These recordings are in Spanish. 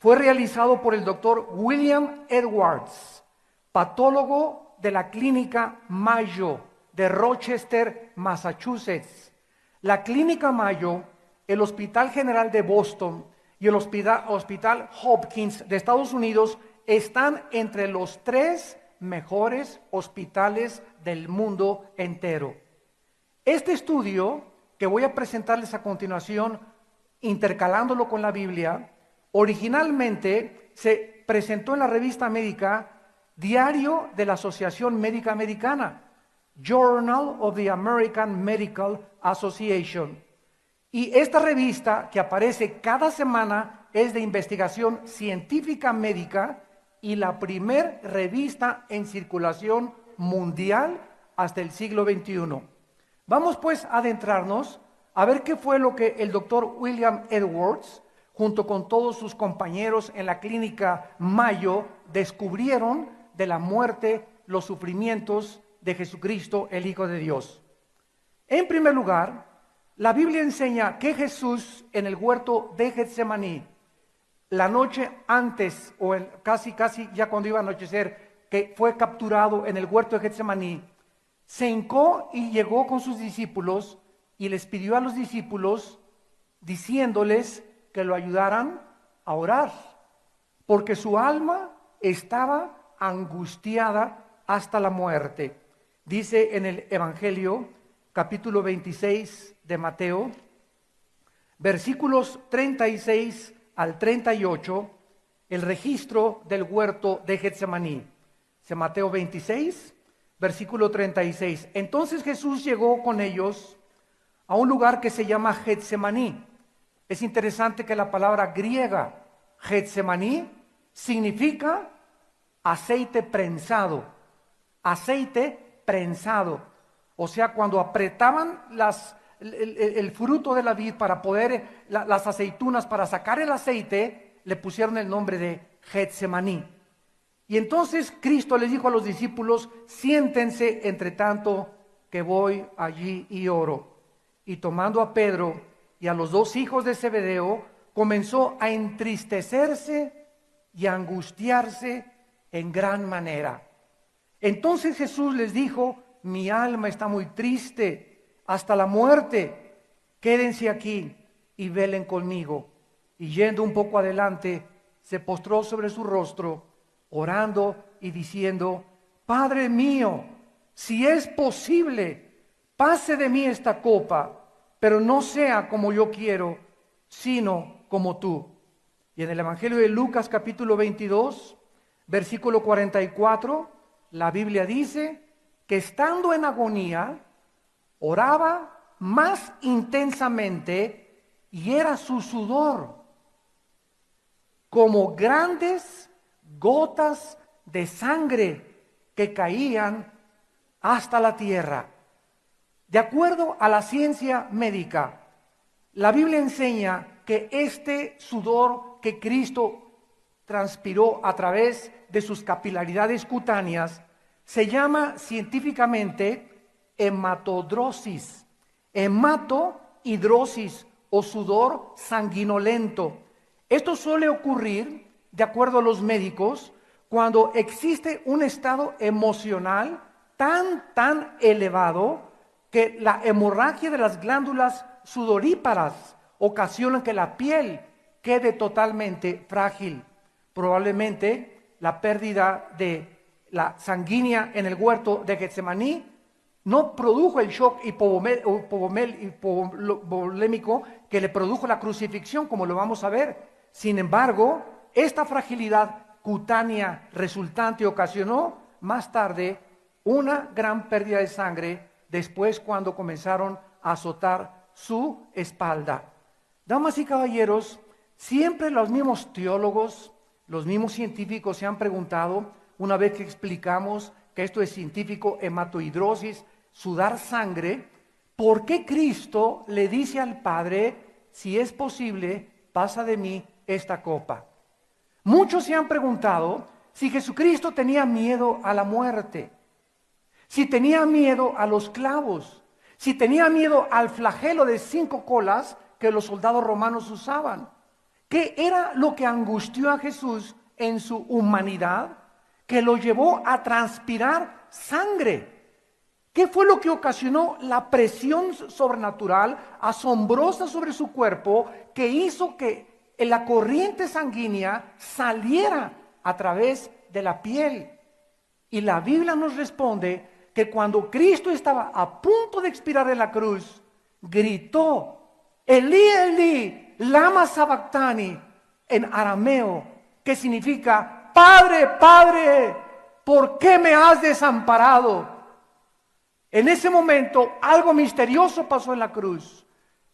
fue realizado por el doctor William Edwards, patólogo de la clínica Mayo de Rochester, Massachusetts. La clínica Mayo, el Hospital General de Boston y el Hospital Hopkins de Estados Unidos están entre los 3 mejores hospitales del mundo entero. Este estudio que voy a presentarles a continuación, intercalándolo con la Biblia, originalmente se presentó en la revista médica Diario de la Asociación Médica Americana, Journal of the American Medical Association. Y esta revista, que aparece cada semana, es de investigación científica médica y la primer revista en circulación mundial hasta el siglo XXI. Vamos pues a adentrarnos a ver qué fue lo que el doctor William Edwards, junto con todos sus compañeros en la clínica Mayo, descubrieron de la muerte, los sufrimientos de Jesucristo, el Hijo de Dios. En primer lugar, la Biblia enseña que Jesús en el huerto de Getsemaní, la noche antes, o casi ya cuando iba a anochecer, que fue capturado en el huerto de Getsemaní, se hincó y llegó con sus discípulos y les pidió a los discípulos, diciéndoles que lo ayudaran a orar, porque su alma estaba angustiada hasta la muerte. Dice en el Evangelio, capítulo 26 de Mateo, versículos 36 al 38, el registro del huerto de Getsemaní. Dice Mateo 26, versículo 36. Entonces Jesús llegó con ellos a un lugar que se llama Getsemaní. Es interesante que la palabra griega Getsemaní significa aceite prensado. Aceite prensado. O sea, cuando apretaban el fruto de la vid para poder, las aceitunas para sacar el aceite, le pusieron el nombre de Getsemaní. Y entonces Cristo les dijo a los discípulos, siéntense entre tanto que voy allí y oro. Y tomando a Pedro y a los 2 hijos de Zebedeo, comenzó a entristecerse y a angustiarse en gran manera. Entonces Jesús les dijo, mi alma está muy triste hasta la muerte, quédense aquí y velen conmigo. Y yendo un poco adelante, se postró sobre su rostro, orando y diciendo, Padre mío, si es posible, pase de mí esta copa, pero no sea como yo quiero, sino como tú. Y en el Evangelio de Lucas capítulo 22, versículo 44, la Biblia dice que estando en agonía, oraba más intensamente y era su sudor como grandes gotas de sangre que caían hasta la tierra. De acuerdo a la ciencia médica, la Biblia enseña que este sudor que Cristo transpiró a través de sus capilaridades cutáneas se llama científicamente hematodrosis, hematohidrosis o sudor sanguinolento. Esto suele ocurrir, de acuerdo a los médicos, cuando existe un estado emocional tan elevado que la hemorragia de las glándulas sudoríparas ocasiona que la piel quede totalmente frágil. Probablemente la pérdida de la sanguínea en el huerto de Getsemaní no produjo el shock hipovolémico que le produjo la crucifixión, como lo vamos a ver. Sin embargo, esta fragilidad cutánea resultante ocasionó más tarde una gran pérdida de sangre después cuando comenzaron a azotar su espalda. Damas y caballeros, siempre los mismos teólogos, los mismos científicos se han preguntado, una vez que explicamos que esto es científico, hematohidrosis, sudar sangre, ¿por qué Cristo le dice al Padre, si es posible, pasa de mí esta copa? Muchos se han preguntado si Jesucristo tenía miedo a la muerte, si tenía miedo a los clavos, si tenía miedo al flagelo de 5 colas que los soldados romanos usaban. ¿Qué era lo que angustió a Jesús en su humanidad, que lo llevó a transpirar sangre? ¿Qué fue lo que ocasionó la presión sobrenatural, asombrosa sobre su cuerpo, que hizo que la corriente sanguínea saliera a través de la piel? Y la Biblia nos responde que cuando Cristo estaba a punto de expirar en la cruz, gritó, Elí, Elí, lama sabactani, en arameo, que significa, Padre, Padre, ¿por qué me has desamparado? En ese momento algo misterioso pasó en la cruz.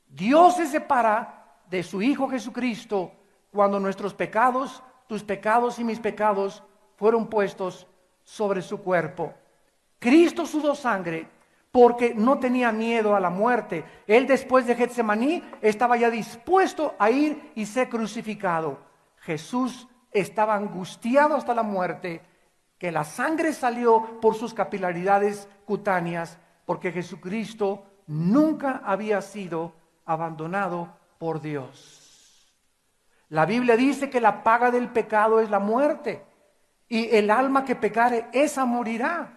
Dios se separa de su Hijo Jesucristo cuando nuestros pecados, tus pecados y mis pecados fueron puestos sobre su cuerpo. Cristo sudó sangre porque no tenía miedo a la muerte. Él, después de Getsemaní, estaba ya dispuesto a ir y ser crucificado. Jesús estaba angustiado hasta la muerte, que la sangre salió por sus capilaridades cutáneas, porque Jesucristo nunca había sido abandonado por Dios. La Biblia dice que la paga del pecado es la muerte, y el alma que pecare, esa morirá.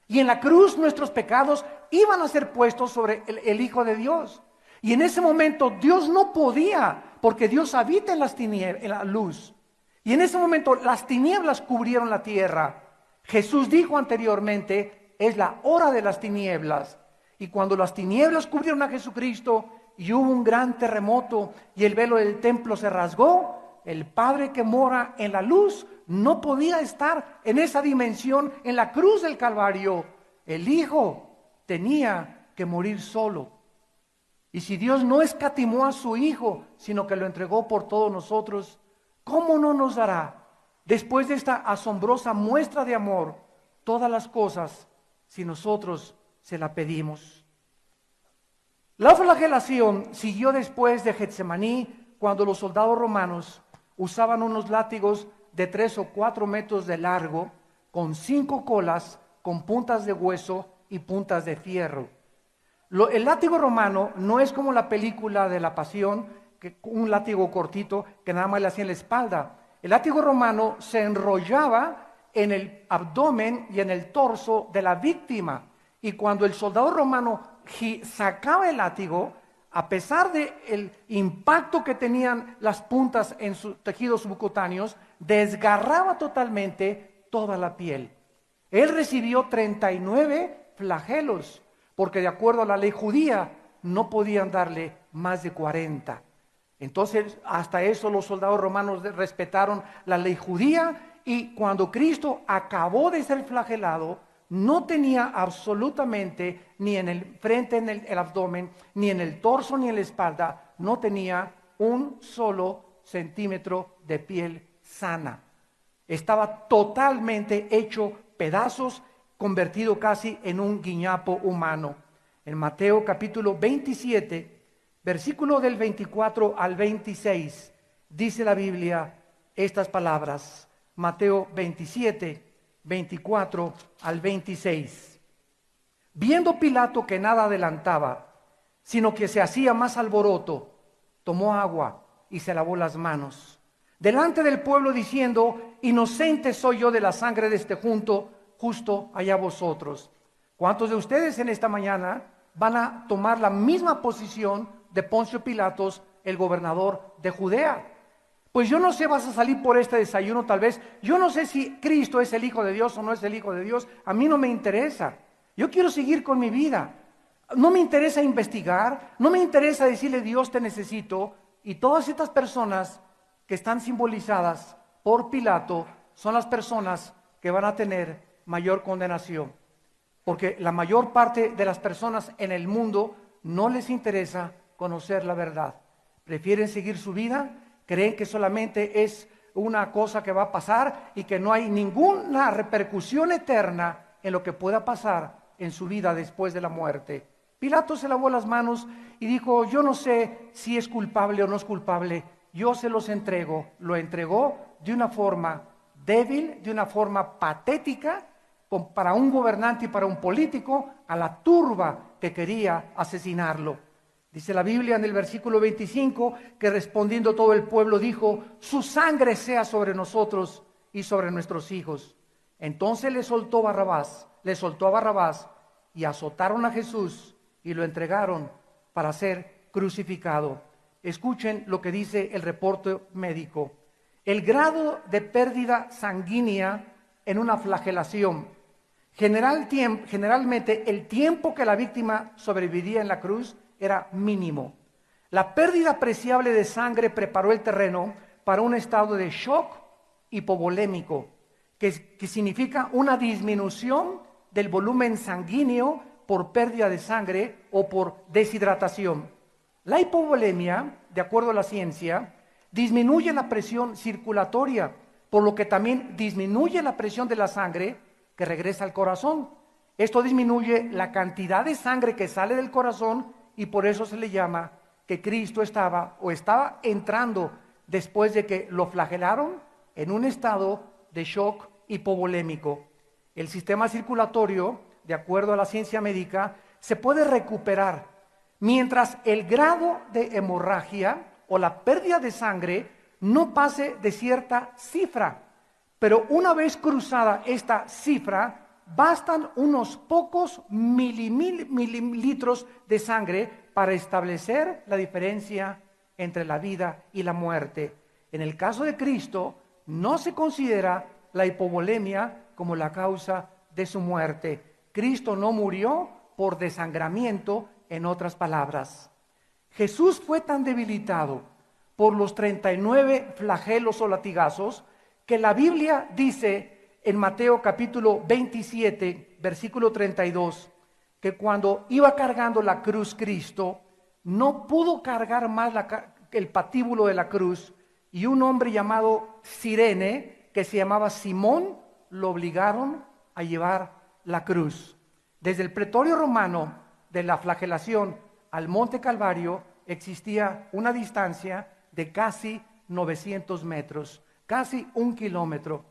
Y en la cruz nuestros pecados iban a ser puestos sobre el Hijo de Dios. Y en ese momento Dios no podía, porque Dios habita en las tinieblas, en la luz. Y en ese momento las tinieblas cubrieron la tierra. Jesús dijo anteriormente, es la hora de las tinieblas. Y cuando las tinieblas cubrieron a Jesucristo y hubo un gran terremoto y el velo del templo se rasgó, el Padre que mora en la luz no podía estar en esa dimensión en la cruz del Calvario. El Hijo tenía que morir solo. Y si Dios no escatimó a su Hijo, sino que lo entregó por todos nosotros, ¿cómo no nos dará, después de esta asombrosa muestra de amor, todas las cosas si nosotros se la pedimos? La flagelación siguió después de Getsemaní, cuando los soldados romanos usaban unos látigos de 3 o 4 metros de largo, con 5 colas, con puntas de hueso y puntas de fierro. El látigo romano no es como la película de la Pasión, que un látigo cortito que nada más le hacía en la espalda. El látigo romano se enrollaba en el abdomen y en el torso de la víctima. Y cuando el soldado romano sacaba el látigo, a pesar del impacto que tenían las puntas en sus tejidos subcutáneos, desgarraba totalmente toda la piel. Él recibió 39 flagelos, porque de acuerdo a la ley judía no podían darle más de 40. Entonces, hasta eso los soldados romanos respetaron la ley judía, y cuando Cristo acabó de ser flagelado, no tenía absolutamente, ni en el frente, en el abdomen, ni en el torso, ni en la espalda, no tenía un solo centímetro de piel sana. Estaba totalmente hecho pedazos, convertido casi en un guiñapo humano. En Mateo capítulo 27, versículo del 24 al 26, dice la Biblia estas palabras. Mateo 27, 24 al 26. Viendo Pilato que nada adelantaba, sino que se hacía más alboroto, tomó agua y se lavó las manos delante del pueblo, diciendo: inocente soy yo de la sangre de este justo allá vosotros. ¿Cuántos de ustedes en esta mañana van a tomar la misma posición de Poncio Pilatos, el gobernador de Judea? Pues yo no sé, vas a salir por este desayuno tal vez. Yo no sé si Cristo es el Hijo de Dios o no es el Hijo de Dios. A mí no me interesa. Yo quiero seguir con mi vida. No me interesa investigar. No me interesa decirle: Dios, te necesito. Y todas estas personas que están simbolizadas por Pilato son las personas que van a tener mayor condenación. Porque la mayor parte de las personas en el mundo no les interesa conocer la verdad. Prefieren seguir su vida. Creen que solamente es una cosa que va a pasar y que no hay ninguna repercusión eterna en lo que pueda pasar en su vida después de la muerte. Pilato se lavó las manos y dijo: yo no sé si es culpable o no es culpable, yo se los entrego. Lo entregó de una forma débil, de una forma patética, para un gobernante y para un político, a la turba que quería asesinarlo. Dice la Biblia en el versículo 25 que respondiendo todo el pueblo dijo: su sangre sea sobre nosotros y sobre nuestros hijos. Entonces le soltó a Barrabás y azotaron a Jesús y lo entregaron para ser crucificado. Escuchen lo que dice el reporte médico. El grado de pérdida sanguínea en una flagelación. Generalmente el tiempo que la víctima sobreviviría en la cruz era mínimo. La pérdida apreciable de sangre preparó el terreno para un estado de shock hipovolémico, que significa una disminución del volumen sanguíneo por pérdida de sangre o por deshidratación. La hipovolemia, de acuerdo a la ciencia, disminuye la presión circulatoria, por lo que también disminuye la presión de la sangre que regresa al corazón. Esto disminuye la cantidad de sangre que sale del corazón y por eso se le llama que Cristo estaba entrando después de que lo flagelaron en un estado de shock hipovolémico. El sistema circulatorio, de acuerdo a la ciencia médica, se puede recuperar mientras el grado de hemorragia o la pérdida de sangre no pase de cierta cifra. Pero una vez cruzada esta cifra, bastan unos pocos mililitros de sangre para establecer la diferencia entre la vida y la muerte. En el caso de Cristo, no se considera la hipovolemia como la causa de su muerte. Cristo no murió por desangramiento, en otras palabras. Jesús fue tan debilitado por los 39 flagelos o latigazos que la Biblia dice en Mateo capítulo 27, versículo 32, que cuando iba cargando la cruz Cristo, no pudo cargar más el patíbulo de la cruz, y un hombre llamado Cirene, que se llamaba Simón, lo obligaron a llevar la cruz. Desde el pretorio romano de la flagelación al monte Calvario existía una distancia de casi 900 metros, casi 1 kilómetro.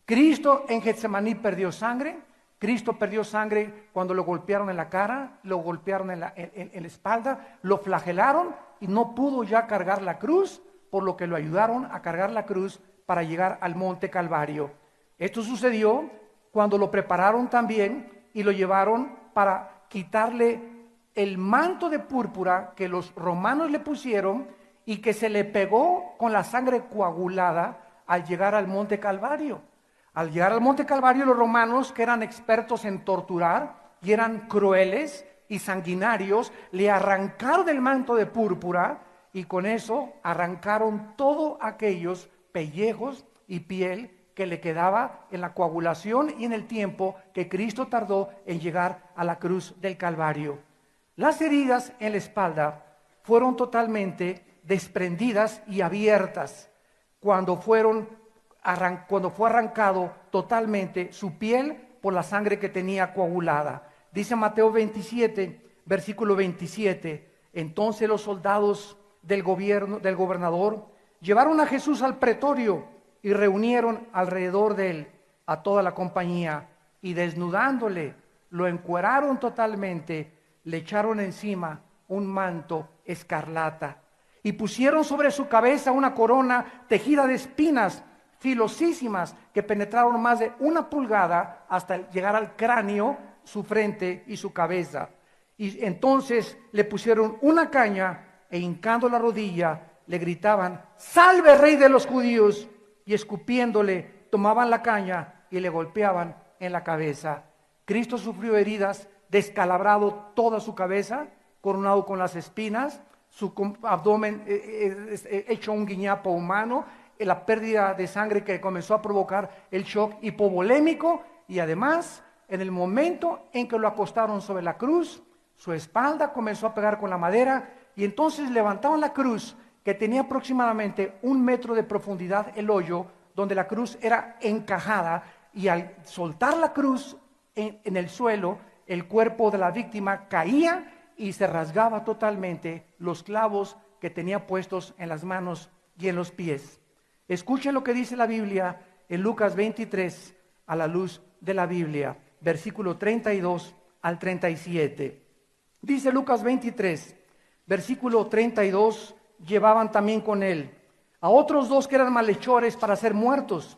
Cristo en Getsemaní perdió sangre. Cristo perdió sangre cuando lo golpearon en la cara, lo golpearon en la espalda, lo flagelaron y no pudo ya cargar la cruz, por lo que lo ayudaron a cargar la cruz para llegar al monte Calvario. Esto sucedió cuando lo prepararon también y lo llevaron para quitarle el manto de púrpura que los romanos le pusieron y que se le pegó con la sangre coagulada al llegar al monte Calvario. Al llegar al monte Calvario, los romanos, que eran expertos en torturar y eran crueles y sanguinarios, le arrancaron el manto de púrpura y con eso arrancaron todos aquellos pellejos y piel que le quedaba en la coagulación y en el tiempo que Cristo tardó en llegar a la cruz del Calvario. Las heridas en la espalda fueron totalmente desprendidas y abiertas cuando fue arrancado totalmente su piel por la sangre que tenía coagulada. Dice Mateo 27, versículo 27, entonces los soldados del gobernador llevaron a Jesús al pretorio y reunieron alrededor de él a toda la compañía y desnudándole, lo encueraron totalmente, le echaron encima un manto escarlata y pusieron sobre su cabeza una corona tejida de espinas filosísimas que penetraron más de 1 pulgada hasta llegar al cráneo, su frente y su cabeza. Y entonces le pusieron una caña e hincando la rodilla le gritaban: ¡Salve, Rey de los judíos! Y escupiéndole tomaban la caña y le golpeaban en la cabeza. Cristo sufrió heridas, descalabrado toda su cabeza, coronado con las espinas, su abdomen hecho un guiñapo humano, la pérdida de sangre que comenzó a provocar el shock hipovolémico, y además en el momento en que lo acostaron sobre la cruz, su espalda comenzó a pegar con la madera y entonces levantaban la cruz que tenía aproximadamente 1 metro de profundidad el hoyo donde la cruz era encajada, y al soltar la cruz en el suelo, el cuerpo de la víctima caía y se rasgaba totalmente los clavos que tenía puestos en las manos y en los pies. Escuchen lo que dice la Biblia en Lucas 23 a la luz de la Biblia, versículo 32 al 37. Dice Lucas 23, versículo 32, llevaban también con él a otros dos que eran malhechores para ser muertos.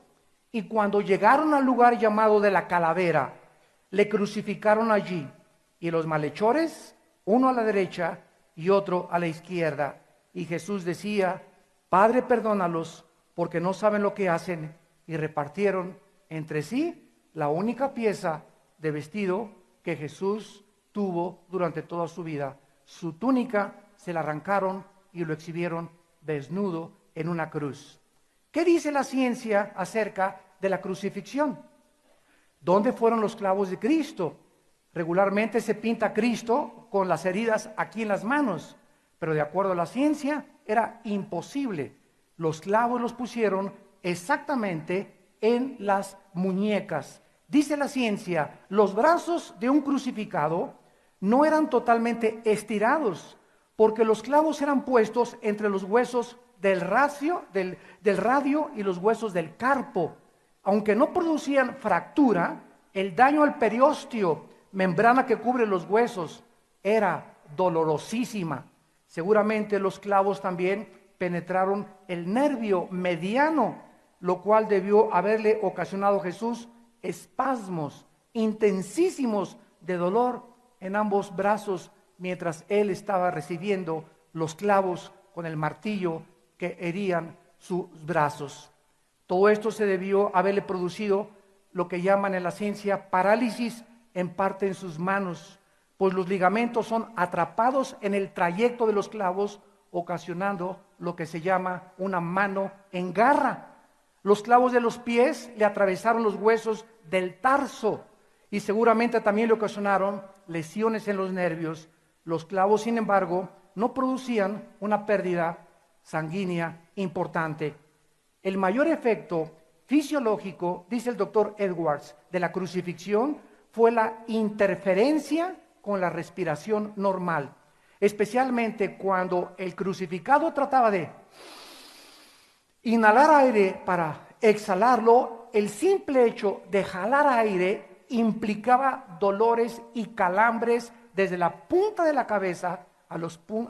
Y cuando llegaron al lugar llamado de la calavera, le crucificaron allí. Y los malhechores, uno a la derecha y otro a la izquierda. Y Jesús decía: Padre, perdónalos, porque no saben lo que hacen. Y repartieron entre sí la única pieza de vestido que Jesús tuvo durante toda su vida. Su túnica se la arrancaron y lo exhibieron desnudo en una cruz. ¿Qué dice la ciencia acerca de la crucifixión? ¿Dónde fueron los clavos de Cristo? Regularmente se pinta a Cristo con las heridas aquí en las manos, pero de acuerdo a la ciencia era imposible. Los clavos los pusieron exactamente en las muñecas. Dice la ciencia, los brazos de un crucificado no eran totalmente estirados, porque los clavos eran puestos entre los huesos del radio y los huesos del carpo. Aunque no producían fractura, el daño al periósteo, membrana que cubre los huesos, era dolorosísima. Seguramente los clavos también penetraron el nervio mediano, lo cual debió haberle ocasionado a Jesús espasmos intensísimos de dolor en ambos brazos mientras él estaba recibiendo los clavos con el martillo que herían sus brazos. Todo esto se debió haberle producido lo que llaman en la ciencia parálisis en parte en sus manos, pues los ligamentos son atrapados en el trayecto de los clavos, ocasionando lo que se llama una mano en garra. Los clavos de los pies le atravesaron los huesos del tarso y seguramente también le ocasionaron lesiones en los nervios. Los clavos, sin embargo, no producían una pérdida sanguínea importante. El mayor efecto fisiológico, dice el doctor Edwards, de la crucifixión fue la interferencia con la respiración normal, especialmente cuando el crucificado trataba de inhalar aire para exhalarlo. El simple hecho de jalar aire implicaba dolores y calambres desde la punta de la cabeza a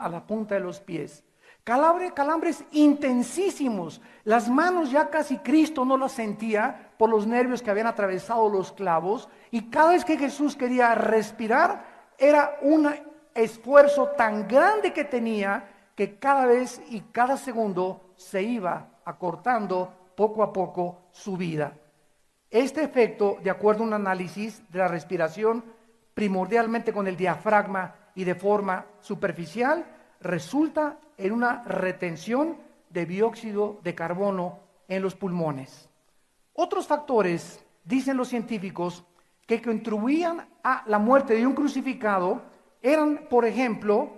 la punta de los pies. Calambres intensísimos. Las manos ya casi Cristo no las sentía por los nervios que habían atravesado los clavos, y cada vez que Jesús quería respirar era un esfuerzo tan grande que tenía que cada vez y cada segundo se iba acortando poco a poco su vida. Este efecto, de acuerdo a un análisis de la respiración, primordialmente con el diafragma y de forma superficial, resulta en una retención de dióxido de carbono en los pulmones. Otros factores, dicen los científicos, que contribuían a la muerte de un crucificado eran, por ejemplo,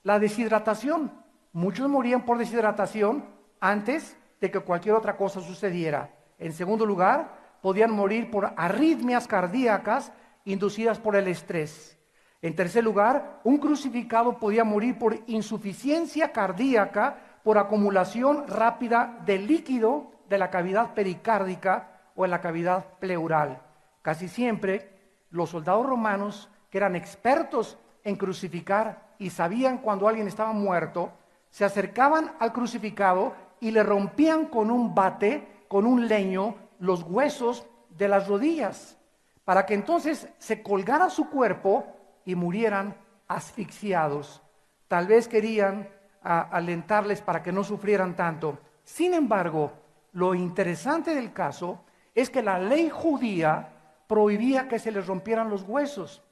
la deshidratación. Muchos morían por deshidratación antes de que cualquier otra cosa sucediera. En segundo lugar, podían morir por arritmias cardíacas inducidas por el estrés. En tercer lugar, un crucificado podía morir por insuficiencia cardíaca por acumulación rápida de líquido de la cavidad pericárdica o en la cavidad pleural. Casi siempre, los soldados romanos, que eran expertos en crucificar y sabían cuando alguien estaba muerto, se acercaban al crucificado y le rompían con un bate, con un leño, los huesos de las rodillas, para que entonces se colgara su cuerpo y murieran asfixiados. Tal vez querían alentarles para que no sufrieran tanto. Sin embargo, lo interesante del caso es que la ley judía prohibía que se les rompieran los huesos.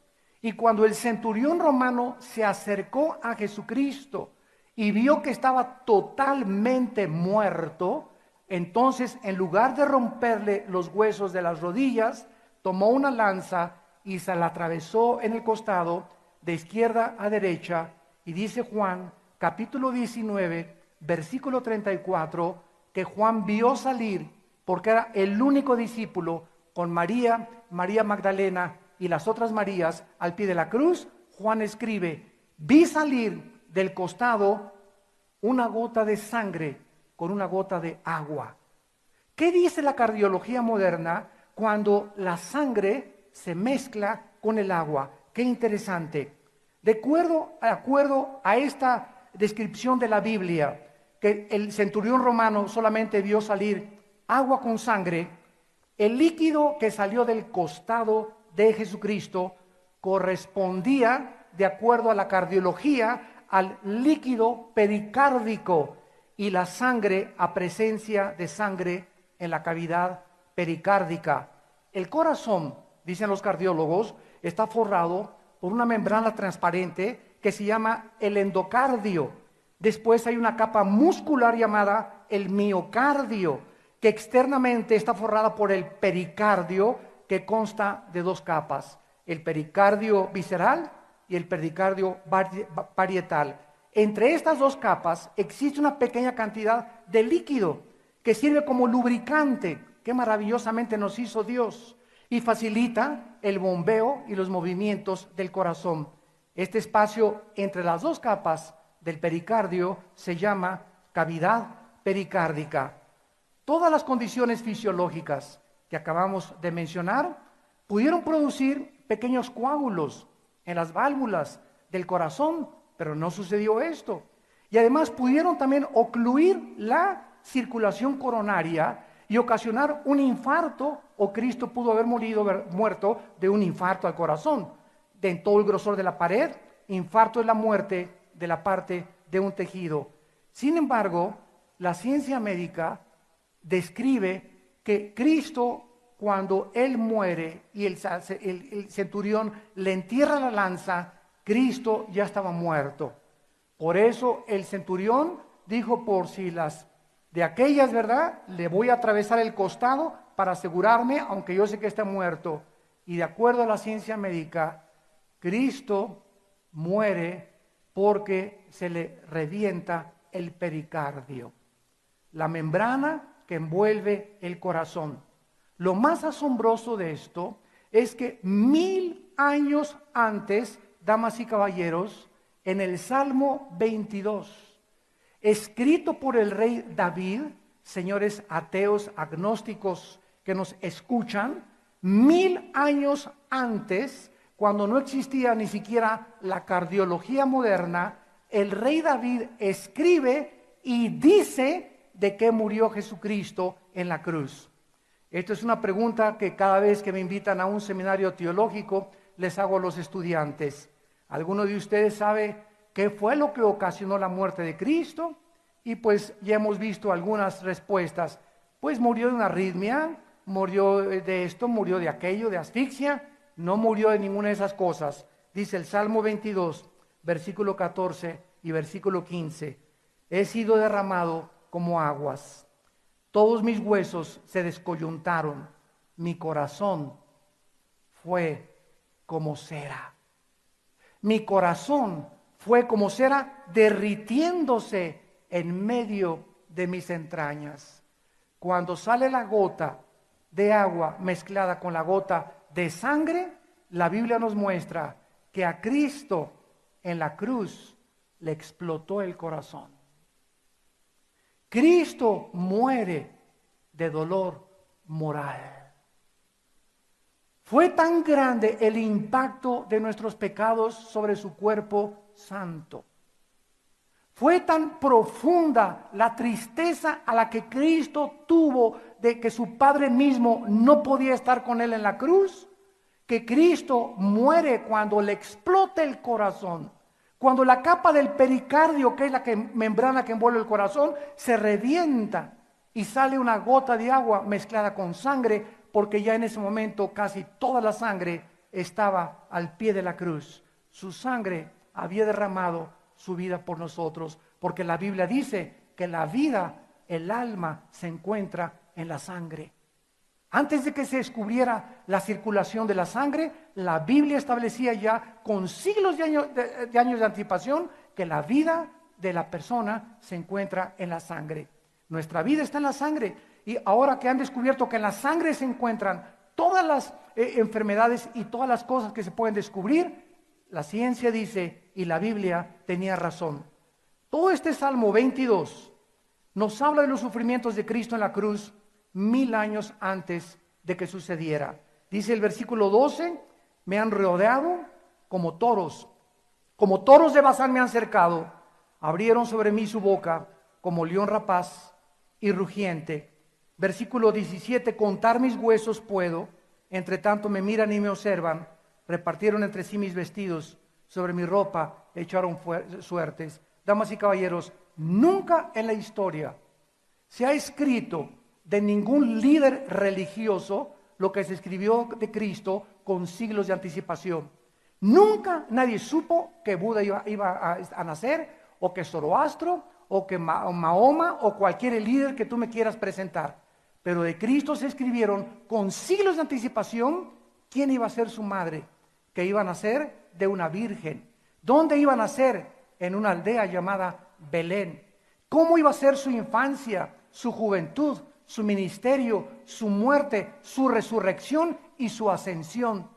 Y cuando el centurión romano se acercó a Jesucristo y vio que estaba totalmente muerto, entonces en lugar de romperle los huesos de las rodillas, tomó una lanza y se la atravesó en el costado de izquierda a derecha. Y dice Juan, capítulo 19, versículo 34, que Juan vio salir, porque era el único discípulo, con María, María Magdalena y las otras Marías al pie de la cruz. Juan escribe: vi salir del costado una gota de sangre con una gota de agua. ¿Qué dice la cardiología moderna cuando la sangre se mezcla con el agua? Qué interesante. De acuerdo a esta descripción de la Biblia, que el centurión romano solamente vio salir agua con sangre, el líquido que salió del costado de Jesucristo correspondía, de acuerdo a la cardiología, al líquido pericárdico, y la sangre a presencia de sangre en la cavidad pericárdica. El corazón, dicen los cardiólogos, está forrado por una membrana transparente que se llama el endocardio. Después hay una capa muscular llamada el miocardio, que externamente está forrada por el pericardio, que consta de dos capas, el pericardio visceral y el pericardio parietal. Entre estas dos capas existe una pequeña cantidad de líquido que sirve como lubricante, que maravillosamente nos hizo Dios, y facilita el bombeo y los movimientos del corazón. Este espacio entre las dos capas del pericardio se llama cavidad pericárdica. Todas las condiciones fisiológicas que acabamos de mencionar pudieron producir pequeños coágulos en las válvulas del corazón, pero no sucedió esto. Y además pudieron también ocluir la circulación coronaria y ocasionar un infarto, o Cristo pudo haber muerto de un infarto al corazón. De todo el grosor de la pared, infarto es la muerte de la parte de un tejido. Sin embargo, la ciencia médica describe que Cristo, cuando Él muere y el centurión le entierra la lanza, Cristo ya estaba muerto. Por eso el centurión dijo, por si las de aquellas, ¿verdad?, le voy a atravesar el costado para asegurarme, aunque yo sé que está muerto. Y de acuerdo a la ciencia médica, Cristo muere porque se le revienta el pericardio, la membrana que envuelve el corazón. Lo más asombroso de esto es que 1000 años antes, damas y caballeros, en el Salmo 22, escrito por el rey David, señores ateos, agnósticos que nos escuchan, 1000 años antes, cuando no existía ni siquiera la cardiología moderna, el rey David escribe y dice de qué murió Jesucristo en la cruz. Esto es una pregunta que cada vez que me invitan a un seminario teológico les hago a los estudiantes. ¿Alguno de ustedes sabe qué fue lo que ocasionó la muerte de Cristo? Y pues ya hemos visto algunas respuestas. Pues murió de una arritmia, murió de esto, murió de aquello, de asfixia. No murió de ninguna de esas cosas. Dice el Salmo 22, versículo 14 y versículo 15. He sido derramado como aguas. Todos mis huesos se descoyuntaron. Mi corazón fue como cera. Mi corazón fue como cera derritiéndose en medio de mis entrañas. Cuando sale la gota de agua mezclada con la gota de sangre, la Biblia nos muestra que a Cristo en la cruz le explotó el corazón. Cristo muere de dolor moral. Fue tan grande el impacto de nuestros pecados sobre su cuerpo santo. Fue tan profunda la tristeza a la que Cristo tuvo de que su Padre mismo no podía estar con él en la cruz, que Cristo muere cuando le explota el corazón. Cuando la capa del pericardio, que es la membrana que envuelve el corazón, se revienta y sale una gota de agua mezclada con sangre, porque ya en ese momento casi toda la sangre estaba al pie de la cruz. Su sangre había derramado su vida por nosotros, porque la Biblia dice que la vida, el alma, se encuentra en la sangre. Antes de que se descubriera la circulación de la sangre, la Biblia establecía ya con siglos de años de anticipación que la vida de la persona se encuentra en la sangre. Nuestra vida está en la sangre, y ahora que han descubierto que en la sangre se encuentran todas las enfermedades y todas las cosas que se pueden descubrir, la ciencia dice, y la Biblia tenía razón. Todo este Salmo 22 nos habla de los sufrimientos de Cristo en la cruz 1000 años antes de que sucediera. Dice el versículo 12, me han rodeado como toros de Bazán me han cercado, Abrieron sobre mí su boca como león rapaz y rugiente. Versículo 17, contar mis huesos puedo, entre tanto me miran y me observan. Repartieron entre sí mis vestidos, sobre mi ropa echaron suertes. Damas y caballeros, nunca en la historia se ha escrito de ningún líder religioso lo que se escribió de Cristo con siglos de anticipación. Nunca nadie supo que Buda iba a nacer, o que Zoroastro, o que Mahoma, o cualquier líder que tú me quieras presentar. Pero de Cristo se escribieron con siglos de anticipación quién iba a ser su madre, que iba a nacer de una virgen. ¿Dónde iba a nacer? En una aldea llamada Belén. ¿Cómo iba a ser su infancia, su juventud, su ministerio, su muerte, su resurrección y su ascensión?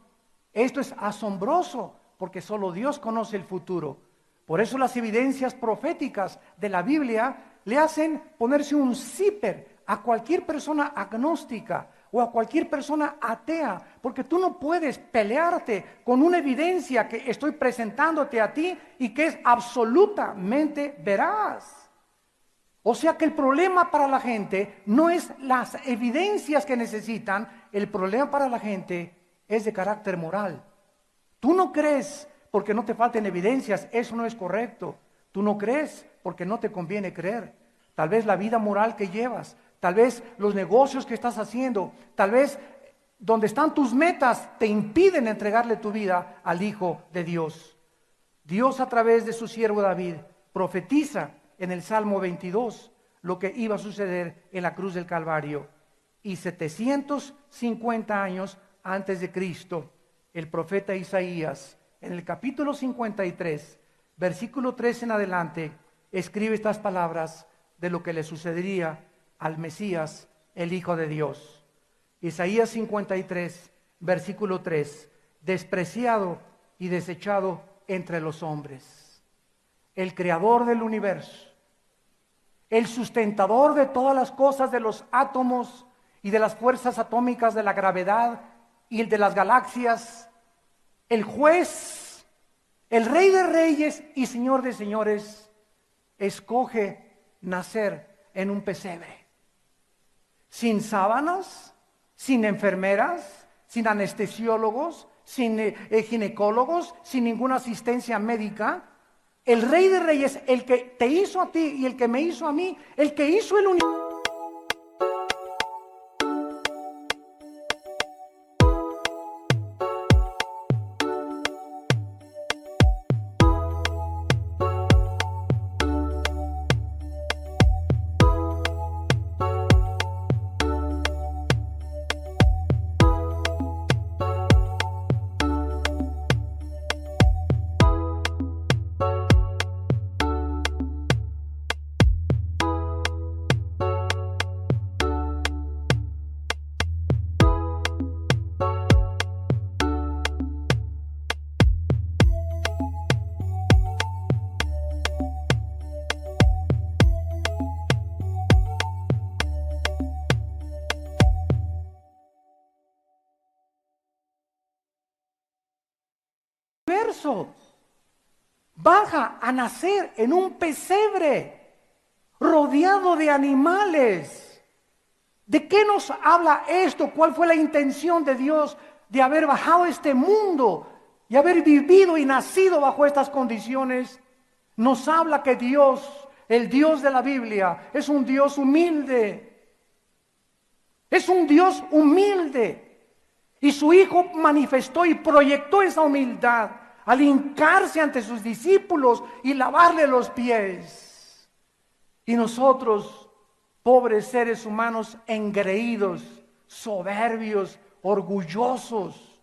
Esto es asombroso, porque solo Dios conoce el futuro. Por eso las evidencias proféticas de la Biblia le hacen ponerse un zipper a cualquier persona agnóstica o a cualquier persona atea, porque tú no puedes pelearte con una evidencia que estoy presentándote a ti y que es absolutamente veraz. O sea que el problema para la gente no es las evidencias que necesitan, el problema para la gente es de carácter moral. Tú no crees porque no te falten evidencias, eso no es correcto. Tú no crees porque no te conviene creer. Tal vez la vida moral que llevas, tal vez los negocios que estás haciendo, tal vez donde están tus metas te impiden entregarle tu vida al Hijo de Dios. Dios, a través de su siervo David, profetiza en el Salmo 22 lo que iba a suceder en la cruz del Calvario. Y 750 años antes de Cristo, el profeta Isaías, en el capítulo 53, versículo 3 en adelante, escribe estas palabras de lo que le sucedería al Mesías, el Hijo de Dios. Isaías 53, versículo 3, despreciado y desechado entre los hombres. El creador del universo, el sustentador de todas las cosas, de los átomos y de las fuerzas atómicas, de la gravedad y el de las galaxias, el juez, el rey de reyes y señor de señores, escoge nacer en un pesebre, sin sábanas, sin enfermeras, sin anestesiólogos, sin ginecólogos, sin ninguna asistencia médica. El rey de reyes, el que te hizo a ti y el que me hizo a mí, el que hizo el universo. Baja a nacer en un pesebre rodeado de animales. ¿De qué nos habla esto? ¿Cuál fue la intención de Dios de haber bajado a este mundo y haber vivido y nacido bajo estas condiciones? Nos habla que Dios, el Dios de la Biblia, es un Dios humilde. Es un Dios humilde. Y su Hijo manifestó y proyectó esa humildad al hincarse ante sus discípulos y lavarle los pies. Y nosotros, pobres seres humanos engreídos, soberbios, orgullosos,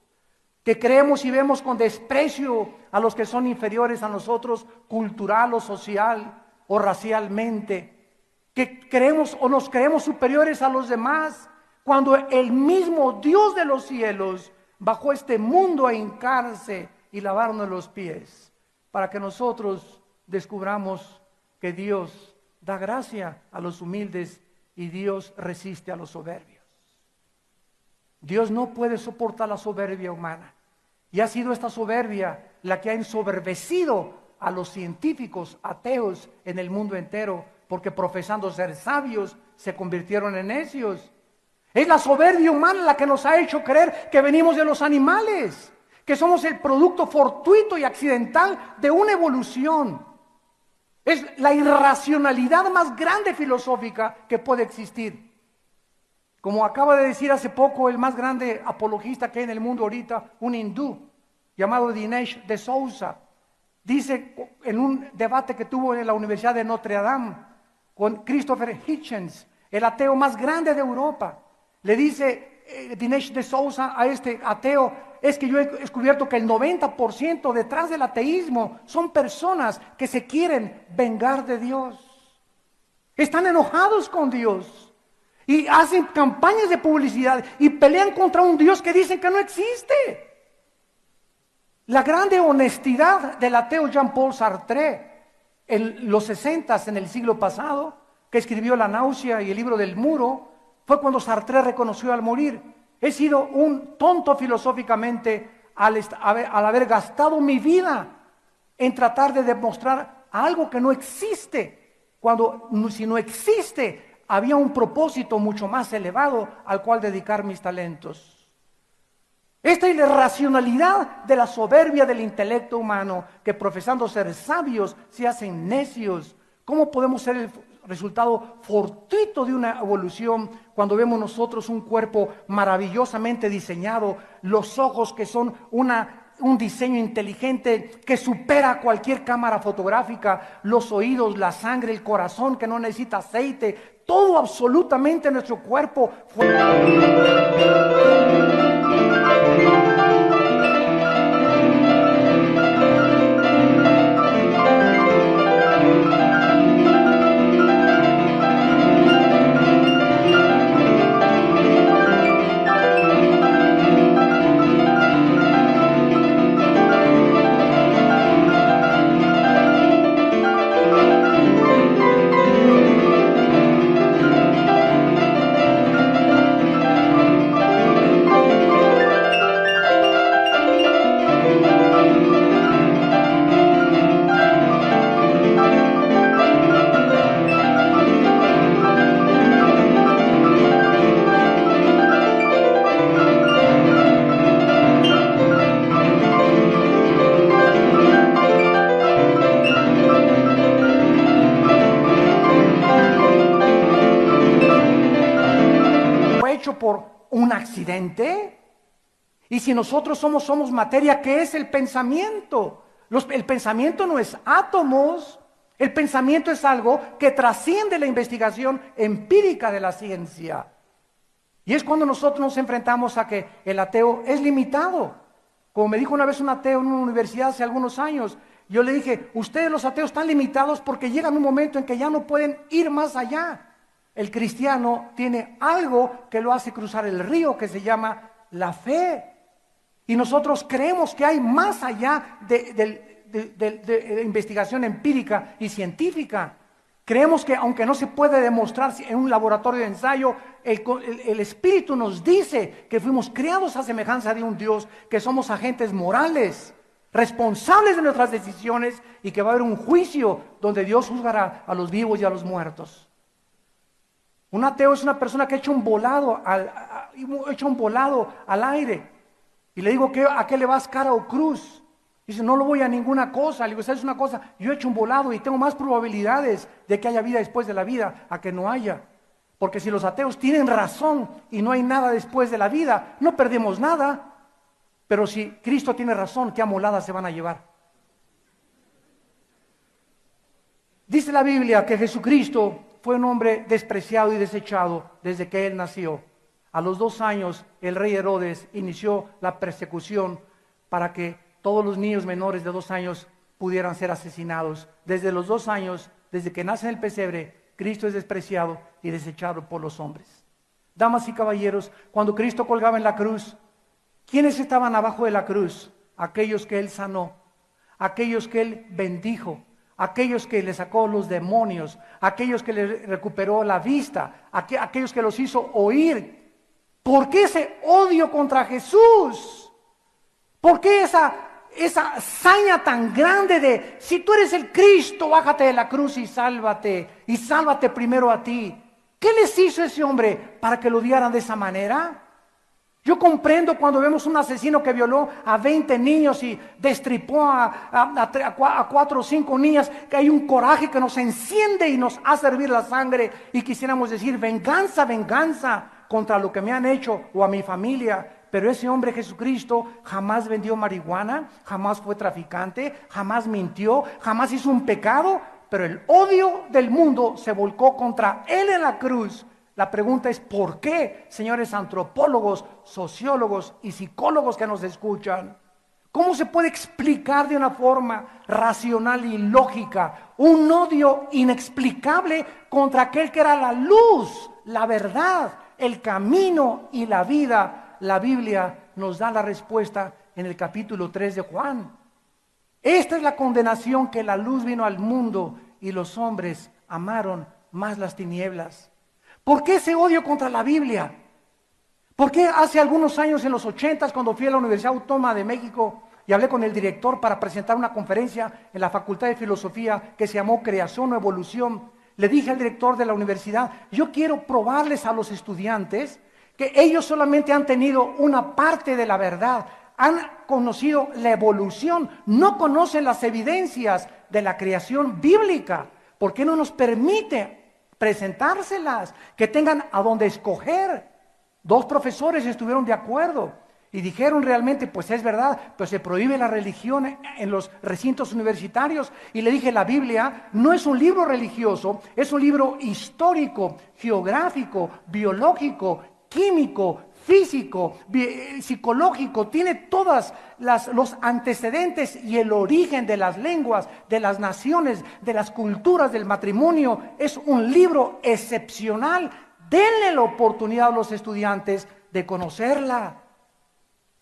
que creemos y vemos con desprecio a los que son inferiores a nosotros, cultural o social o racialmente, que creemos o nos creemos superiores a los demás, cuando el mismo Dios de los cielos bajó a este mundo a hincarse y lavarnos los pies, para que nosotros descubramos que Dios da gracia a los humildes y Dios resiste a los soberbios. Dios no puede soportar la soberbia humana, y ha sido esta soberbia la que ha ensoberbecido a los científicos ateos en el mundo entero, porque profesando ser sabios se convirtieron en necios. Es la soberbia humana la que nos ha hecho creer que venimos de los animales, que somos el producto fortuito y accidental de una evolución. Es la irracionalidad más grande filosófica que puede existir. Como acaba de decir hace poco el más grande apologista que hay en el mundo ahorita, un hindú llamado Dinesh D'Souza, dice en un debate que tuvo en la Universidad de Notre Dame con Christopher Hitchens, el ateo más grande de Europa, le dice Dinesh D'Souza a este ateo: es que yo he descubierto que el 90% detrás del ateísmo son personas que se quieren vengar de Dios. Están enojados con Dios y hacen campañas de publicidad y pelean contra un Dios que dicen que no existe. La grande honestidad del ateo Jean-Paul Sartre en los 60s, en el siglo pasado, que escribió La náusea y el libro del muro, fue cuando Sartre reconoció al morir: he sido un tonto filosóficamente al haber gastado mi vida en tratar de demostrar algo que no existe, cuando si no existe había un propósito mucho más elevado al cual dedicar mis talentos. Esta es la irracionalidad de la soberbia del intelecto humano, que profesando ser sabios se hacen necios. ¿Cómo podemos ser el resultado fortuito de una evolución cuando vemos nosotros un cuerpo maravillosamente diseñado, los ojos que son un diseño inteligente que supera cualquier cámara fotográfica, los oídos, la sangre, el corazón que no necesita aceite, todo absolutamente nuestro cuerpo por un accidente. Y si nosotros somos materia, ¿qué es el pensamiento? El pensamiento no es átomos, el pensamiento es algo que trasciende la investigación empírica de la ciencia. Y es cuando nosotros nos enfrentamos a que el ateo es limitado. Como me dijo una vez un ateo en una universidad hace algunos años, yo le dije: ustedes los ateos están limitados porque llegan un momento en que ya no pueden ir más allá. El cristiano tiene algo que lo hace cruzar el río, que se llama la fe. Y nosotros creemos que hay más allá de investigación empírica y científica. Creemos que aunque no se puede demostrar en un laboratorio de ensayo, el Espíritu nos dice que fuimos creados a semejanza de un Dios, que somos agentes morales, responsables de nuestras decisiones, y que va a haber un juicio donde Dios juzgará a los vivos y a los muertos. Un ateo es una persona que ha hecho un volado al aire. Y le digo: ¿a qué le vas, cara o cruz? Dice: no lo voy a ninguna cosa. Le digo: ¿sabes una cosa? Yo he hecho un volado y tengo más probabilidades de que haya vida después de la vida a que no haya. Porque si los ateos tienen razón y no hay nada después de la vida, no perdemos nada. Pero si Cristo tiene razón, ¿qué amolada se van a llevar? Dice la Biblia que Jesucristo fue un hombre despreciado y desechado desde que él nació. A los 2 años, el rey Herodes inició la persecución para que todos los niños menores de 2 años pudieran ser asesinados. Desde los 2 años, desde que nace en el pesebre, Cristo es despreciado y desechado por los hombres. Damas y caballeros, cuando Cristo colgaba en la cruz, ¿quiénes estaban abajo de la cruz? Aquellos que él sanó, aquellos que él bendijo, aquellos que le sacó los demonios, aquellos que le recuperó la vista, aquellos que los hizo oír. ¿Por qué ese odio contra Jesús? ¿Por qué esa hazaña tan grande de, si tú eres el Cristo, bájate de la cruz y sálvate primero a ti. ¿Qué les hizo ese hombre para que lo odiaran de esa manera? Yo comprendo cuando vemos un asesino que violó a 20 niños y destripó a 4 o 5 niñas, que hay un coraje que nos enciende y nos hace hervir la sangre y quisiéramos decir, venganza, venganza contra lo que me han hecho o a mi familia. Pero ese hombre Jesucristo jamás vendió marihuana, jamás fue traficante, jamás mintió, jamás hizo un pecado, pero el odio del mundo se volcó contra él en la cruz. La pregunta es, ¿por qué, señores antropólogos, sociólogos y psicólogos que nos escuchan? ¿Cómo se puede explicar de una forma racional y lógica un odio inexplicable contra aquel que era la luz, la verdad, el camino y la vida? La Biblia nos da la respuesta en el capítulo 3 de Juan. Esta es la condenación, que la luz vino al mundo y los hombres amaron más las tinieblas. ¿Por qué ese odio contra la Biblia? ¿Por qué hace algunos años, en los 80s, cuando fui a la Universidad Autónoma de México y hablé con el director para presentar una conferencia en la Facultad de Filosofía que se llamó Creación o Evolución, le dije al director de la universidad, yo quiero probarles a los estudiantes que ellos solamente han tenido una parte de la verdad, han conocido la evolución, no conocen las evidencias de la creación bíblica. ¿Por qué no nos permite presentárselas, que tengan a dónde escoger? 2 profesores estuvieron de acuerdo y dijeron realmente, pues es verdad, pues se prohíbe la religión en los recintos universitarios. Y le dije, la Biblia no es un libro religioso, es un libro histórico, geográfico, biológico, químico, físico, psicológico, tiene todos los antecedentes y el origen de las lenguas, de las naciones, de las culturas, del matrimonio. Es un libro excepcional. Denle la oportunidad a los estudiantes de conocerla,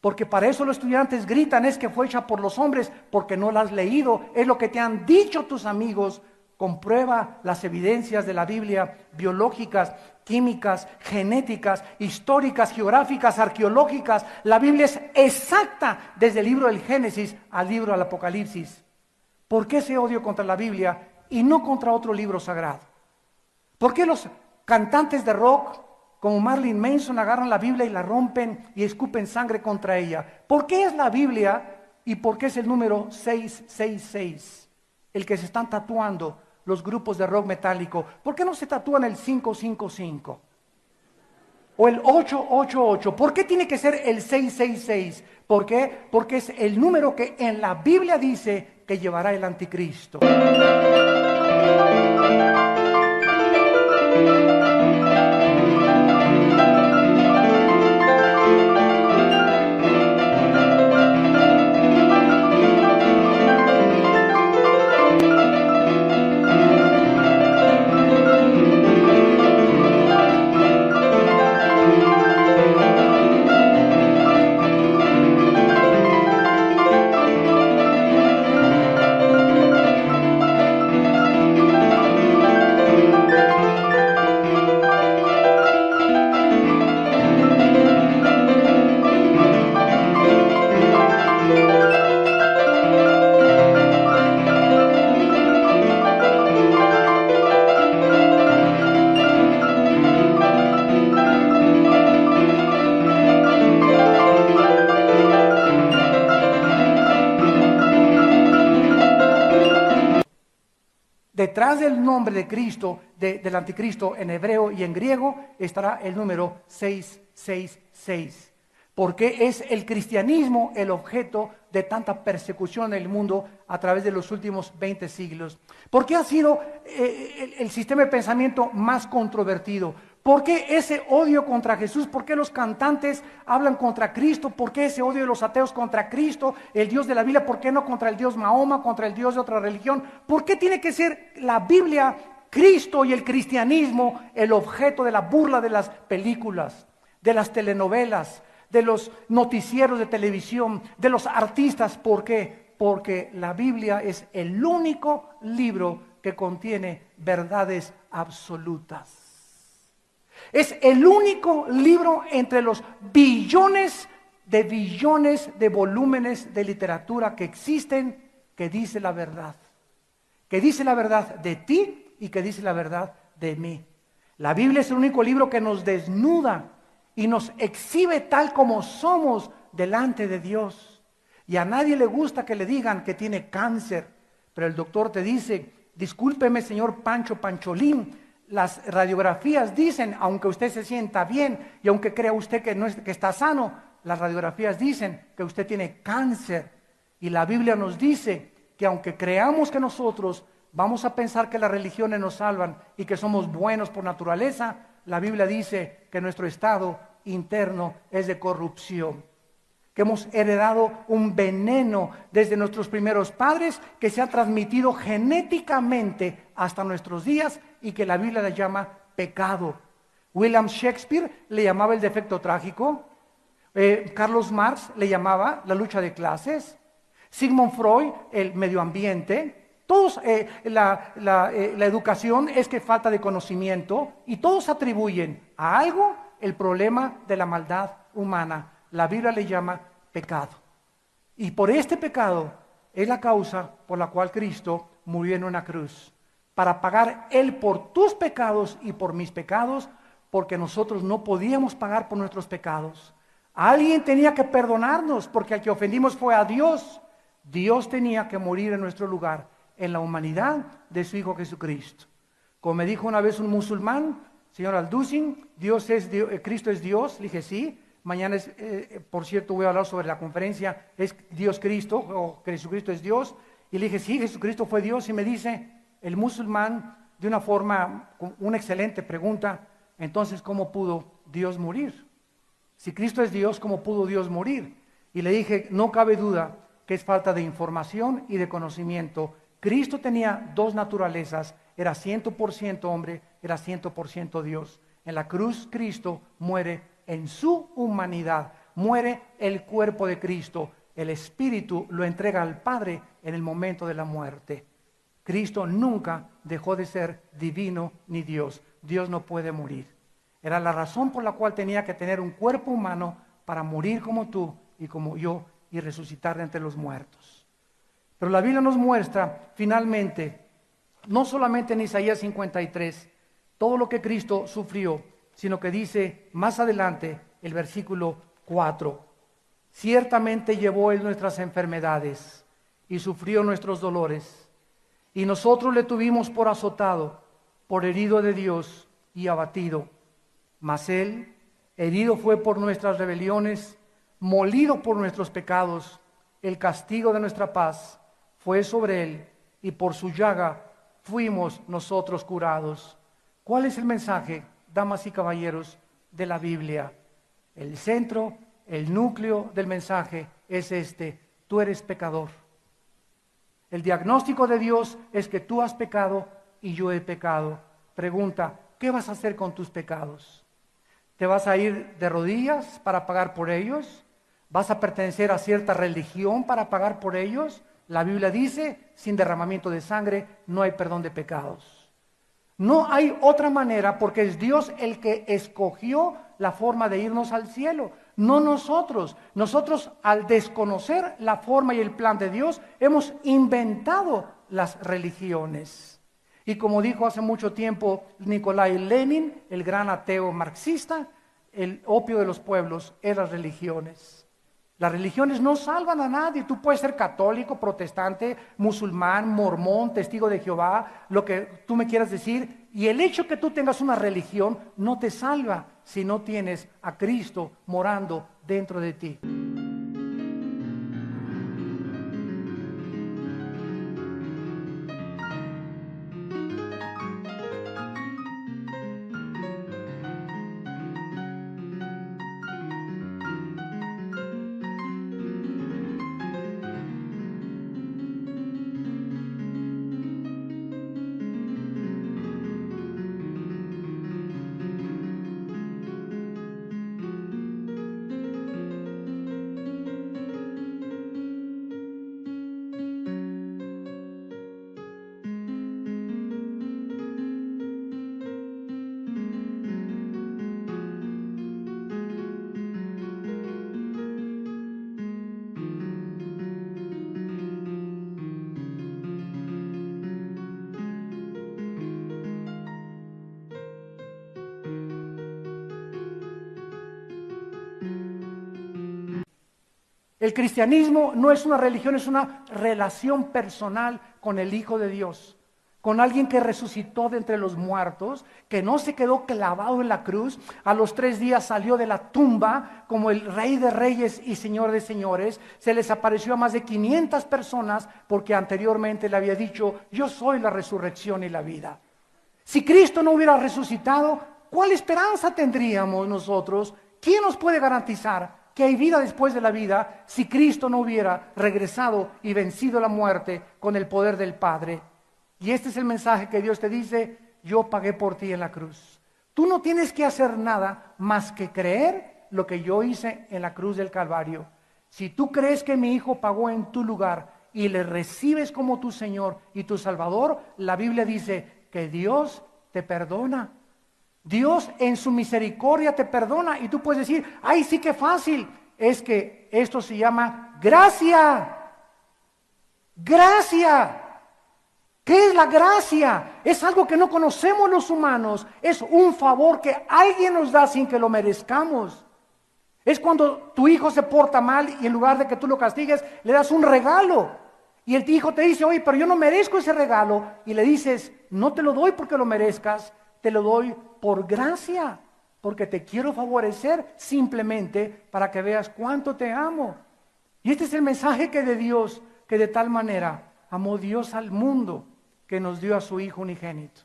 porque para eso los estudiantes gritan, es que fue hecha por los hombres, porque no la has leído. Es lo que te han dicho tus amigos. Comprueba las evidencias de la Biblia, biológicas, químicas, genéticas, históricas, geográficas, arqueológicas. La Biblia es exacta desde el libro del Génesis al libro del Apocalipsis. ¿Por qué ese odio contra la Biblia y no contra otro libro sagrado? ¿Por qué los cantantes de rock como Marilyn Manson agarran la Biblia y la rompen y escupen sangre contra ella? ¿Por qué es la Biblia y por qué es el número 666 el que se están tatuando los grupos de rock metálico? ¿Por qué no se tatúan el 555? O el 888. ¿Por qué tiene que ser el 666? ¿Por qué? Porque es el número que en la Biblia dice que llevará el anticristo. Detrás del nombre de Cristo, del anticristo en hebreo y en griego, estará el número 666. Porque es el cristianismo el objeto de tanta persecución en el mundo a través de los últimos 20 siglos. Porque ha sido el sistema de pensamiento más controvertido. ¿Por qué ese odio contra Jesús? ¿Por qué los cantantes hablan contra Cristo? ¿Por qué ese odio de los ateos contra Cristo, el Dios de la Biblia? ¿Por qué no contra el Dios Mahoma, contra el Dios de otra religión? ¿Por qué tiene que ser la Biblia, Cristo y el cristianismo el objeto de la burla de las películas, de las telenovelas, de los noticieros de televisión, de los artistas? ¿Por qué? Porque la Biblia es el único libro que contiene verdades absolutas. Es el único libro entre los billones de billones de volúmenes de literatura que existen que dice la verdad. Que dice la verdad de ti y que dice la verdad de mí. La Biblia es el único libro que nos desnuda y nos exhibe tal como somos delante de Dios. Y a nadie le gusta que le digan que tiene cáncer, pero el doctor te dice, discúlpeme señor Pancho Pancholín, las radiografías dicen, aunque usted se sienta bien y aunque crea usted que, no es, que está sano, las radiografías dicen que usted tiene cáncer. Y la Biblia nos dice que aunque creamos que nosotros vamos a pensar que las religiones nos salvan y que somos buenos por naturaleza, la Biblia dice que nuestro estado interno es de corrupción, que hemos heredado un veneno desde nuestros primeros padres que se ha transmitido genéticamente hasta nuestros días y que la Biblia le llama pecado. William Shakespeare le llamaba el defecto trágico, Carlos Marx le llamaba la lucha de clases, Sigmund Freud el medio ambiente. Todos, la educación es que falta de conocimiento y todos atribuyen a algo el problema de la maldad humana. La Biblia le llama pecado. Y por este pecado es la causa por la cual Cristo murió en una cruz. Para pagar Él por tus pecados y por mis pecados, porque nosotros no podíamos pagar por nuestros pecados. Alguien tenía que perdonarnos porque al que ofendimos fue a Dios. Dios tenía que morir en nuestro lugar, en la humanidad de su Hijo Jesucristo. Como me dijo una vez un musulmán, señor Alducin, Cristo es Dios. Le dije sí. Mañana, por cierto, voy a hablar sobre la conferencia, ¿es Dios Cristo o Jesucristo es Dios? Y le dije sí, Jesucristo fue Dios. Y me dice el musulmán de una forma, una excelente pregunta, entonces ¿cómo pudo Dios morir? Si Cristo es Dios, ¿cómo pudo Dios morir? Y le dije, no cabe duda que es falta de información y de conocimiento. Cristo tenía dos naturalezas, era 100% hombre, era 100% Dios. En la cruz Cristo muere en su humanidad, muere el cuerpo de Cristo, el Espíritu lo entrega al Padre en el momento de la muerte. Cristo nunca dejó de ser divino ni Dios. Dios no puede morir. Era la razón por la cual tenía que tener un cuerpo humano para morir como tú y como yo y resucitar de entre los muertos. Pero la Biblia nos muestra finalmente, no solamente en Isaías 53, todo lo que Cristo sufrió, sino que dice más adelante el versículo 4, ciertamente llevó Él nuestras enfermedades y sufrió nuestros dolores, y nosotros le tuvimos por azotado, por herido de Dios y abatido. Mas Él, herido fue por nuestras rebeliones, molido por nuestros pecados, el castigo de nuestra paz fue sobre Él, y por su llaga fuimos nosotros curados. ¿Cuál es el mensaje, damas y caballeros, de la Biblia? El centro, el núcleo del mensaje es este: tú eres pecador. El diagnóstico de Dios es que tú has pecado y yo he pecado. Pregunta, ¿qué vas a hacer con tus pecados? ¿Te vas a ir de rodillas para pagar por ellos? ¿Vas a pertenecer a cierta religión para pagar por ellos? La Biblia dice, sin derramamiento de sangre no hay perdón de pecados. No hay otra manera porque es Dios el que escogió la forma de irnos al cielo, no nosotros. Nosotros, al desconocer la forma y el plan de Dios, hemos inventado las religiones. Y como dijo hace mucho tiempo Nikolai Lenin, el gran ateo marxista, el opio de los pueblos es las religiones. Las religiones no salvan a nadie. Tú puedes ser católico, protestante, musulmán, mormón, testigo de Jehová, lo que tú me quieras decir. Y el hecho que tú tengas una religión no te salva si no tienes a Cristo morando dentro de ti. El cristianismo no es una religión, es una relación personal con el Hijo de Dios, con alguien que resucitó de entre los muertos, que no se quedó clavado en la cruz, a los 3 días salió de la tumba como el Rey de Reyes y Señor de Señores, se les apareció a más de 500 personas porque anteriormente le había dicho, yo soy la resurrección y la vida. Si Cristo no hubiera resucitado, ¿cuál esperanza tendríamos nosotros? ¿Quién nos puede garantizar que hay vida después de la vida si Cristo no hubiera regresado y vencido la muerte con el poder del Padre? Y este es el mensaje que Dios te dice, yo pagué por ti en la cruz. Tú no tienes que hacer nada más que creer lo que yo hice en la cruz del Calvario. Si tú crees que mi Hijo pagó en tu lugar y le recibes como tu Señor y tu Salvador, la Biblia dice que Dios te perdona. Dios en su misericordia te perdona y tú puedes decir, ay, sí que fácil. Es que esto se llama gracia. Gracia. ¿Qué es la gracia? Es algo que no conocemos los humanos. Es un favor que alguien nos da sin que lo merezcamos. Es cuando tu hijo se porta mal y en lugar de que tú lo castigues, le das un regalo. Y el hijo te dice, oye, pero yo no merezco ese regalo. Y le dices, no te lo doy porque lo merezcas, te lo doy por gracia, porque te quiero favorecer simplemente para que veas cuánto te amo. Y este es el mensaje que de Dios, que de tal manera amó Dios al mundo, que nos dio a su Hijo unigénito,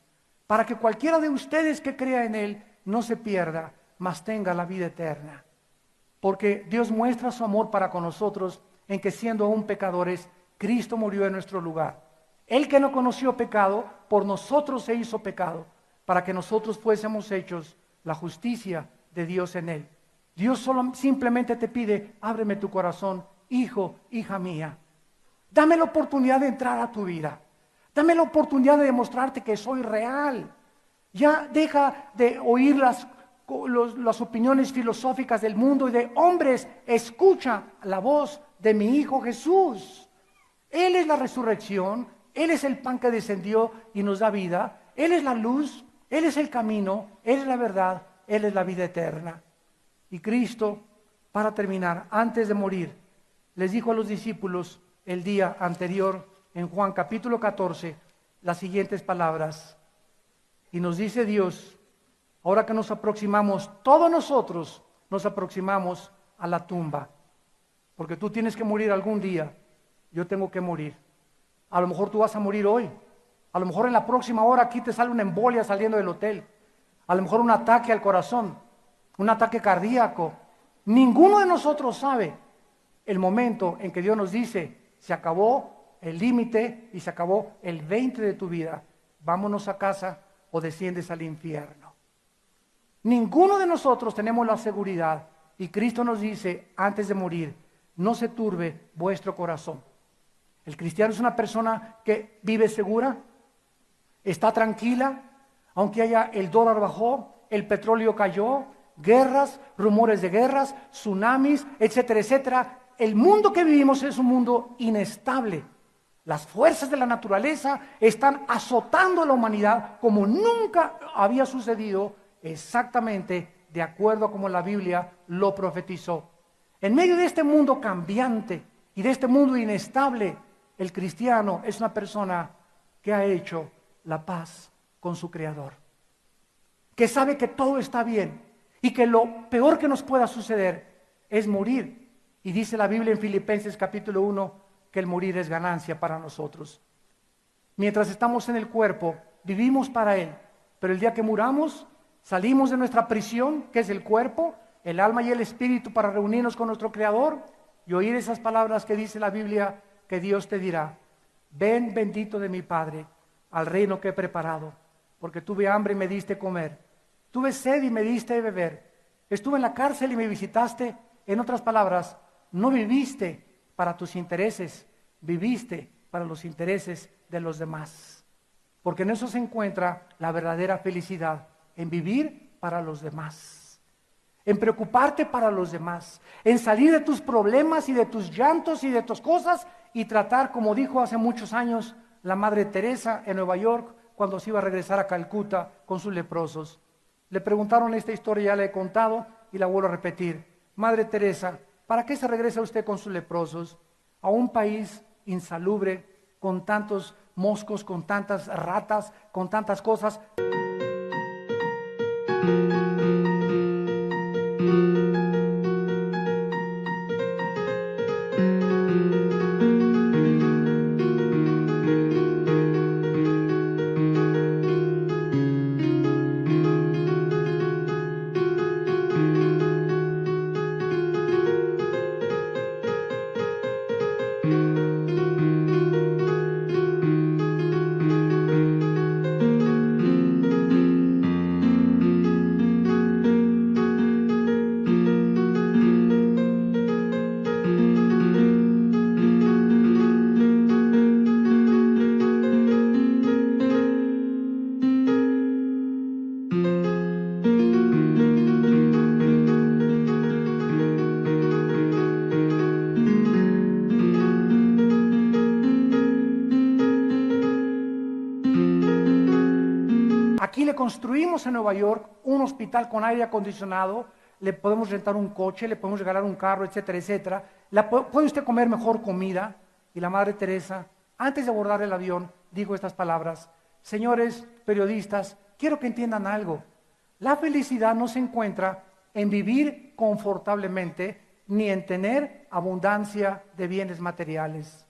para que cualquiera de ustedes que crea en Él no se pierda, mas tenga la vida eterna. Porque Dios muestra su amor para con nosotros en que siendo aún pecadores, Cristo murió en nuestro lugar. Él que no conoció pecado, por nosotros se hizo pecado, para que nosotros fuésemos hechos la justicia de Dios en Él. Dios simplemente te pide, ábreme tu corazón, hijo, hija mía. Dame la oportunidad de entrar a tu vida. Dame la oportunidad de demostrarte que soy real. Ya deja de oír las opiniones filosóficas del mundo y de hombres. Escucha la voz de mi Hijo Jesús. Él es la resurrección. Él es el pan que descendió y nos da vida. Él es la luz. Él es el camino. Él es la verdad. Él es la vida eterna. Y Cristo, para terminar, antes de morir, les dijo a los discípulos el día anterior, en Juan capítulo 14, las siguientes palabras. Y nos dice Dios, ahora que nos aproximamos, todos nosotros nos aproximamos a la tumba. Porque tú tienes que morir algún día, yo tengo que morir. A lo mejor tú vas a morir hoy. A lo mejor en la próxima hora aquí te sale una embolia saliendo del hotel. A lo mejor un ataque al corazón, un ataque cardíaco. Ninguno de nosotros sabe el momento en que Dios nos dice, se acabó el límite y se acabó el 20 de tu vida. Vámonos a casa o desciendes al infierno. Ninguno de nosotros tenemos la seguridad y Cristo nos dice antes de morir, no se turbe vuestro corazón. El cristiano es una persona que vive segura, está tranquila, aunque haya el dólar bajó, el petróleo cayó, guerras, rumores de guerras, tsunamis, etcétera, etcétera. El mundo que vivimos es un mundo inestable. Las fuerzas de la naturaleza están azotando a la humanidad como nunca había sucedido, exactamente de acuerdo a como la Biblia lo profetizó. En medio de este mundo cambiante y de este mundo inestable, el cristiano es una persona que ha hecho la paz con su Creador, que sabe que todo está bien y que lo peor que nos pueda suceder es morir. Y dice la Biblia en Filipenses capítulo 1 que el morir es ganancia para nosotros. Mientras estamos en el cuerpo, vivimos para Él, pero el día que muramos, salimos de nuestra prisión, que es el cuerpo, el alma y el espíritu, para reunirnos con nuestro Creador y oír esas palabras que dice la Biblia, que Dios te dirá, ven bendito de mi Padre, al reino que he preparado, porque tuve hambre y me diste comer, tuve sed y me diste beber, estuve en la cárcel y me visitaste. En otras palabras, no viviste para tus intereses, viviste para los intereses de los demás. Porque en eso se encuentra la verdadera felicidad, en vivir para los demás, en preocuparte para los demás, en salir de tus problemas y de tus llantos y de tus cosas y tratar, como dijo hace muchos años la Madre Teresa en Nueva York, cuando se iba a regresar a Calcuta con sus leprosos. Le preguntaron esta historia, ya la he contado y la vuelvo a repetir. Madre Teresa, ¿Para qué se regresa usted con sus leprosos a un país insalubre, con tantos moscos, con tantas ratas, con tantas cosas? Aquí le construimos en Nueva York un hospital con aire acondicionado, le podemos rentar un coche, le podemos regalar un carro, etcétera, etcétera. Puede usted comer mejor comida. Y la Madre Teresa, antes de abordar el avión, dijo estas palabras: señores periodistas, quiero que entiendan algo. La felicidad no se encuentra en vivir confortablemente ni en tener abundancia de bienes materiales,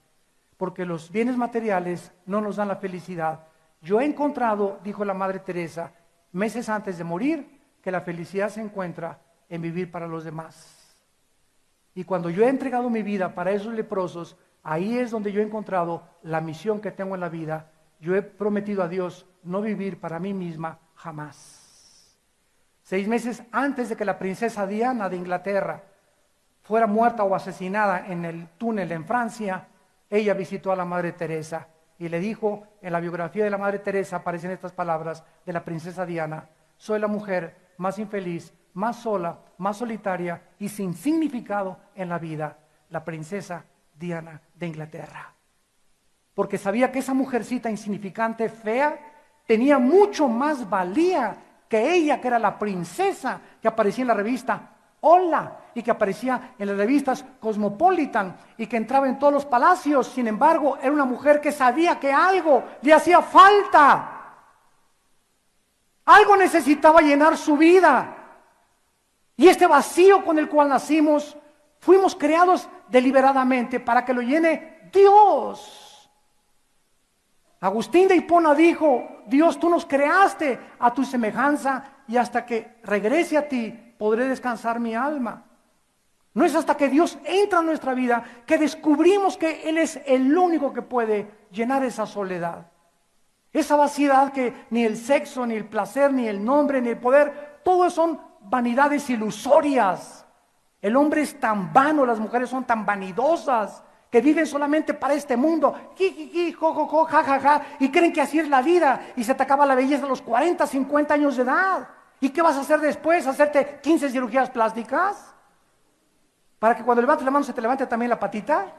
porque los bienes materiales no nos dan la felicidad. Yo he encontrado, dijo la Madre Teresa, meses antes de morir, que la felicidad se encuentra en vivir para los demás. Y cuando yo he entregado mi vida para esos leprosos, ahí es donde yo he encontrado la misión que tengo en la vida. Yo he prometido a Dios no vivir para mí misma jamás. 6 meses antes de que la princesa Diana de Inglaterra fuera muerta o asesinada en el túnel en Francia, ella visitó a la Madre Teresa y le dijo, en la biografía de la Madre Teresa aparecen estas palabras de la princesa Diana: soy la mujer más infeliz, más sola, más solitaria y sin significado en la vida, la princesa Diana de Inglaterra. Porque sabía que esa mujercita insignificante, fea, tenía mucho más valía que ella, que era la princesa que aparecía en la revista Hola, y que aparecía en las revistas Cosmopolitan, y que entraba en todos los palacios. Sin embargo, era una mujer que sabía que algo le hacía falta. Algo necesitaba llenar su vida. Y este vacío con el cual nacimos, fuimos creados deliberadamente para que lo llene Dios. Agustín de Hipona dijo: Dios, tú nos creaste a tu semejanza, y hasta que regrese a ti podré descansar mi alma. No es hasta que Dios entra en nuestra vida que descubrimos que Él es el único que puede llenar esa soledad, esa vaciedad que ni el sexo, ni el placer, ni el nombre, ni el poder, todo son vanidades ilusorias. El hombre es tan vano, las mujeres son tan vanidosas, que viven solamente para este mundo, jo, jo, jo, ja, ja, ja, y creen que así es la vida, y se te acaba la belleza a los 40, 50 años de edad. ¿Y qué vas a hacer después? ¿Hacerte 15 cirugías plásticas? ¿Para que cuando levantes la mano se te levante también la patita?